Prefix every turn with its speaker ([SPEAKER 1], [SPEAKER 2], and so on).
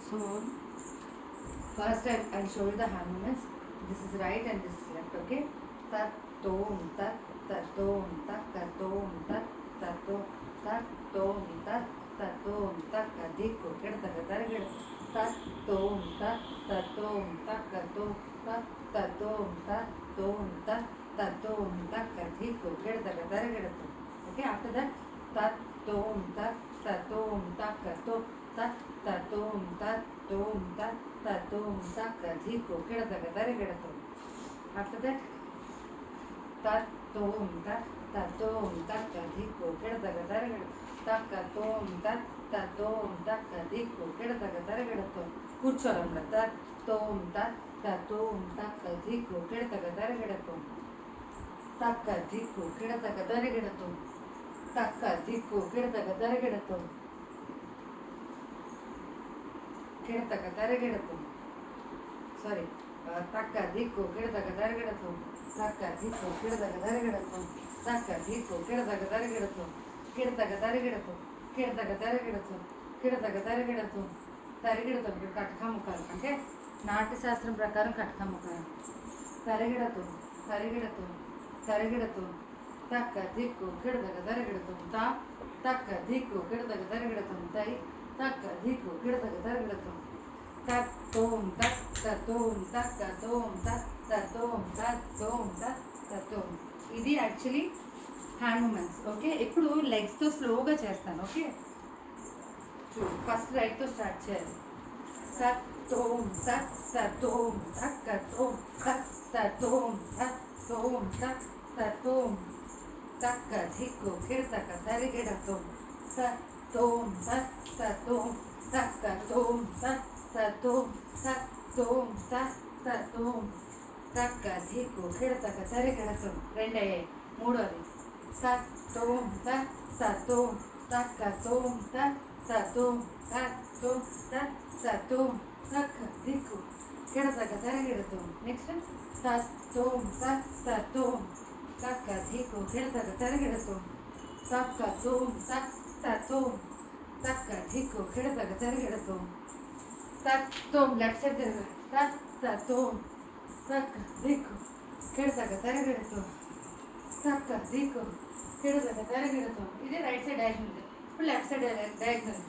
[SPEAKER 1] So first I'll show you the hand movements. This is right and this is left. Okay. Tat tom tat tat tom tat tat tom tat tat tom tat tom tat tat tom tat kadikku keddaga tarigadu tat tom tat tat tom tat tom tat tat tom tat tom tat tat tom tat kadikku keddaga tarigadu. Okay. After that tat tom tat tat tom tat tom tat tat tom tat tom tat tat tom tat kadikku keddaga tarigadu. After that tat tom tat tat tom tat kadikku keddaga tarigadu tat tom tat tat tom tat kadikku keddaga tarigadu. కూర్చోరంలో tat tom tat tat tom tat kadikku keddaga tarigadu tat kadikku keddaga tarigadu tat kadikku keddaga tarigadu keddaga tarigadu. Sorry. Takka dikku keddaga tarigadu takka dikku keddaga tarigadu takka dikku keddaga tarigadu keddaga tarigadu keddaga tarigadu keddaga tarigadu tarigadu కట్కా ముఖాలు అంటే నాట్య శాస్త్రం ప్రకారం కట్కా ముఖాలు తరిగిడతు తరిగిడతు తరిగిడతు తక్క దిక్కు కిడదగ తరిగిడతు తా తక్క దిక్కు కిడదగ తరిగిడతు తై తక్క దిక్కు కిడదగ తరిగిడతు తత్ తోం తత్ తోం తక్క తోం తత్ తోం తత్ తోం తత్ తోం. ఇది యాక్చువల్లీ హ్యాండ్ మూమెంట్స్. ఓకే. ఇప్పుడు లెగ్స్తో స్లోగా చేస్తాను. ఓకే. చూడు, ఫస్ట్ రైట్తో స్టార్ట్ చేయాలి. తత్ తోం తత్ తోం తక్క తోం తత్ తోం తత్ తోం తత్ తోం తక్క దిక్కు కిడతక తరిగిడతోం తత్ తోం తత్ తోం తక్క తోం తత్ తోం తత్ తోం తత్ తోం తక్క దిక్కు కిడతక తరిగిడతోం. రెండయ్యాయి. మూడోది తత్ తోం తత్ తోం తక్క తోం తత్ తోం తోం తత్ తోం తక్క దిక్కు కిడతక తరిగిడతోం. నెక్స్ట్ తత్ తోం తత్ తోం తక్క దిక్కు కిడతక తరిగిడతోం తక్క తోం తత్ తోం తక్క దిక్కు కిడతక తరిగిడతోం తత్ తోం. లెఫ్ట్ సైడ్ తిరగ తత్ తోం తక్క దిక్కు కిడతక తరిగిడతోం తక్క దిక్కు కిడతక తరిగిడతోం. ఇది రైట్ సైడ్ డయాగ్నల్. ఇప్పుడు లెఫ్ట్ సైడ్ డయాగ్నల్.